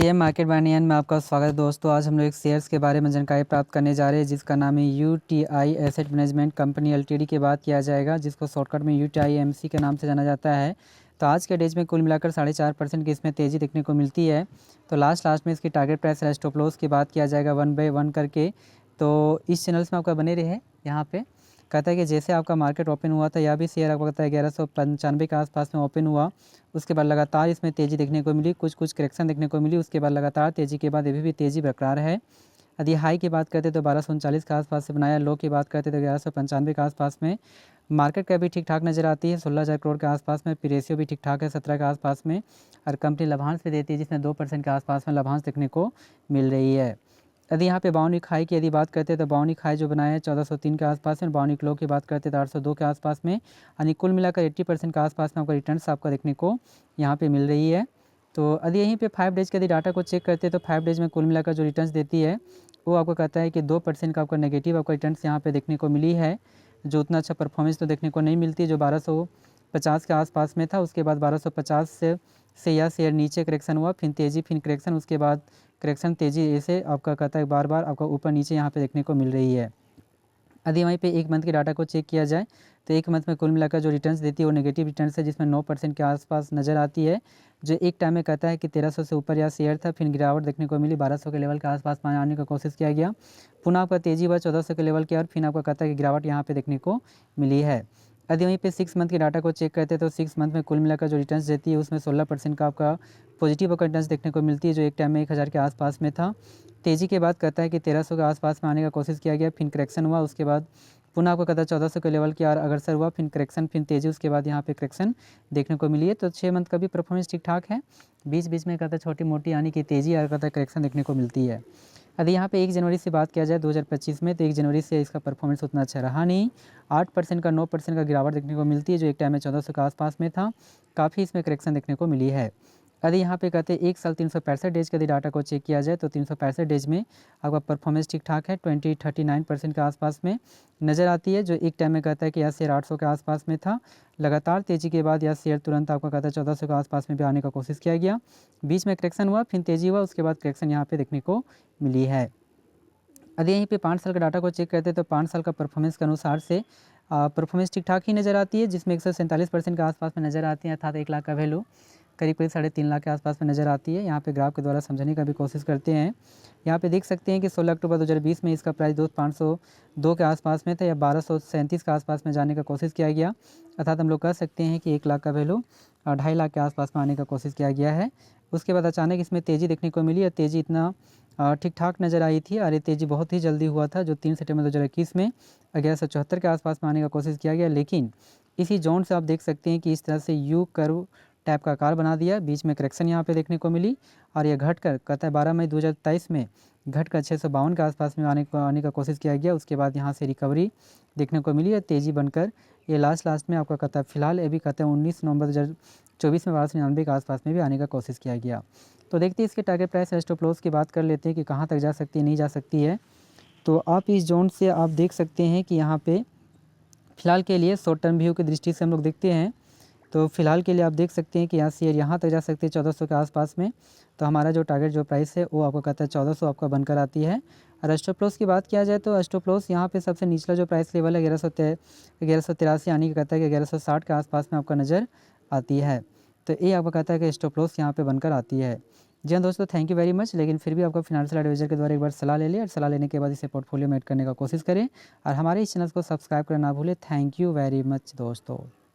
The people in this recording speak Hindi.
पीएम मार्केट बानियान में आपका स्वागत है दोस्तों। आज हम लोग एक शेयर्स के बारे में जानकारी प्राप्त करने जा रहे हैं जिसका नाम है UTI asset management company LTD की बात किया जाएगा, जिसको शॉर्टकट में यूटीआई एमसी के नाम से जाना जाता है। तो आज के डेज में कुल मिलाकर 4.5% की इसमें तेज़ी देखने को मिलती है। तो लास्ट में इसकी टारगेट प्राइस या स्टॉप लॉस की बात किया जाएगा 1 बाय 1 करके। तो इस चैनल्स में आपका बने रहे। यहाँ पे कहता है कि जैसे आपका मार्केट ओपन हुआ था, यह भी शेयर आपको कहता है 1195 के आसपास में ओपन हुआ। उसके बाद लगातार इसमें तेज़ी देखने को मिली, कुछ करेक्शन देखने को मिली। उसके बाद लगातार तेज़ी के बाद अभी भी तेज़ी बरकरार है। यदि हाई की बात करते तो 1239 के आसपास से बनाया, लो की बात करते तो 1195 के आसपास में। मार्केट का भी ठीक ठाक नज़र आती है, 16,000 करोड़ के आसपास में। पी रेशियो भी ठीक ठाक है 17 के आसपास में। और कंपनी लाभांश भी देती है जिसमें 2% के आसपास में लाभांश देखने को मिल रही है। यदि यहाँ पे बाउनिक हाई की यदि बात करते हैं तो बाउनिक हाई जो बनाया है 1403 के आसपास में। बाउनिक लो की बात करते हैं तो 802 के आसपास में। यानी कुल मिलाकर 80% के आसपास में आपका रिटर्न्स आपका देखने को यहाँ पे मिल रही है। तो यदि यहीं पे 5 डेज के यदि डाटा को चेक करते हैं तो 5 डेज में कुल मिलाकर जो रिटर्न्स देती है वो आपको कहता है कि 2% का आपका नेगेटिव आपका रिटर्न्स यहाँ पे देखने को मिली है। जो उतना अच्छा परफॉर्मेंस तो देखने को नहीं मिलती, जो 1250 के आसपास में था। उसके बाद 1250 से यह शेयर नीचे करेक्शन हुआ, फिर तेज़ी, फिर करेक्शन, उसके बाद करेक्शन, तेज़ी, ऐसे आपका कहता है बार बार आपका ऊपर नीचे यहाँ पे देखने को मिल रही है। यदि वहीं पे एक मंथ के डाटा को चेक किया जाए तो एक मंथ में कुल मिलाकर जो रिटर्न्स देती है वो नेगेटिव रिटर्न्स है, जिसमें 9% के आसपास नज़र आती है। जो एक टाइम में कहता है कि 1300 से ऊपर यह शेयर था, फिर गिरावट देखने को मिली, 1200 के लेवल के आसपास आने का कोशिश किया गया। पुनः आपका तेज़ी हुआ 1400 के लेवल के, और फिर आपका कहता है कि गिरावट यहाँ पे देखने को मिली है। यदि वहीं पे 6 मंथ के डाटा को चेक करते हैं तो 6 मंथ में कुल मिलाकर जो रिटर्न्स देती है उसमें 16% का आपका पॉजिटिव आपका रिटर्न्स देखने को मिलती है, जो एक टाइम में 1000 के आसपास में था। तेज़ी के बाद कहता है कि 1300 के आसपास में आने का कोशिश किया गया, फिर करेक्शन हुआ। उसके बाद पुनः आपको कहता है 1400 के लेवल की और अग्रसर हुआ, फिर करेक्शन, फिर तेज़ी, उसके बाद यहाँ पे करेक्शन देखने को मिली है। तो 6 मंथ का भी परफॉर्मेंस ठीक ठाक है। बीच बीच में कहता है छोटी मोटी यानी कि तेज़ी और कहता है करेक्शन देखने को मिलती है। यदि यहाँ पे 1 जनवरी से बात किया जाए 2025 में, तो 1 जनवरी से इसका परफॉर्मेंस उतना अच्छा रहा नहीं। 8% का 9% का गिरावट देखने को मिलती है, जो एक टाइम में 1400 के आसपास में था। काफ़ी इसमें करेक्शन देखने को मिली है। यदि यहाँ पे कहते हैं 1 साल 365 डेज के यदि डाटा को चेक किया जाए तो 365 डेज में आपका परफॉर्मेंस ठीक ठाक है, 39% के आसपास में नज़र आती है। जो एक टाइम में कहता है कि यह शेयर 800 के आसपास में था। लगातार तेज़ी के बाद यह शेयर तुरंत आपका कहता है 1400 के आसपास में भी आने का कोशिश किया गया। बीच में करेक्शन हुआ, फिर तेज़ी हुआ, उसके बाद करेक्शन यहाँ पे देखने को मिली है। यदि यहीं पे 5 साल का डाटा को चेक करते हैं तो 5 साल का परफॉर्मेंस के अनुसार से परफॉर्मेंस ठीक ठाक ही नज़र आती है, जिसमें 147% के आसपास में नज़र आती है, अर्थात 1 लाख का वैल्यू करीब 3.5 लाख के आसपास में नज़र आती है। यहाँ पे ग्राफ के द्वारा समझने का भी कोशिश करते हैं। यहाँ पे देख सकते हैं कि 16 अक्टूबर 2020 में इसका प्राइस 502 के आसपास में था, या 1237 के आसपास में जाने का कोशिश किया गया। अर्थात हम लोग कह सकते हैं कि 1 लाख का वैल्यू 2.5 लाख के आसपास में आने का कोशिश किया गया है। उसके बाद अचानक इसमें तेज़ी देखने को मिली, और तेज़ी इतना ठीक ठाक नज़र आई थी, और ये तेज़ी बहुत ही जल्दी हुआ था, जो 3 सितंबर 2021 में 1174 के आसपास में आने का कोशिश किया गया। लेकिन इसी जोन से आप देख सकते हैं कि इस तरह से यू कर्व टाइप का आकार बना दिया, बीच में करेक्शन यहाँ पे देखने को मिली, और यह घट कर कहता है 12 मई 2023 में घट कर 652 के आसपास में आने का कोशिश किया गया। उसके बाद यहाँ से रिकवरी देखने को मिली, और तेज़ी बनकर ये लास्ट में आपका कहता है फिलहाल ये भी कहता है 19 नवंबर 2024 में 1299 के आसपास में भी आने का कोशिश किया गया। तो देखते हैं इसके टारगेट प्राइस या स्टॉप लॉस की बात कर लेते हैं कि कहाँ तक जा सकती है, नहीं जा सकती है। तो आप इस जोन से आप देख सकते हैं कि यहाँ पे फ़िलहाल के लिए शॉर्ट टर्म व्यू की दृष्टि से हम लोग देखते हैं तो फ़िलहाल के लिए आप देख सकते हैं कि यहाँ शेयर यहाँ तक जा सकते हैं 1400 के आसपास में। तो हमारा जो टारगेट जो प्राइस है वो आपको कहता है 1400 आपका बनकर आती है। और स्टॉप लॉस की बात किया जाए तो स्टॉप लॉस यहाँ पे सबसे निचला जो प्राइस लेवल है 1183 यानी कि कहता है कि 1160 के आसपास में आपका नज़र आती है। तो ये आपको कहता है कि स्टॉप लॉस यहाँ पे बनकर आती है। जी हाँ दोस्तों, थैंक यू वेरी मच। लेकिन फिर भी आपका फिनेंशियल एडवाइजर के द्वारा एक बार सलाह ले लें, और सलाह लेने के बाद इसे पोर्टफोलियो में ऐड करने का कोशिश करें, और हमारे इस चैनल को सब्सक्राइब करना ना भूलें। थैंक यू वेरी मच दोस्तों।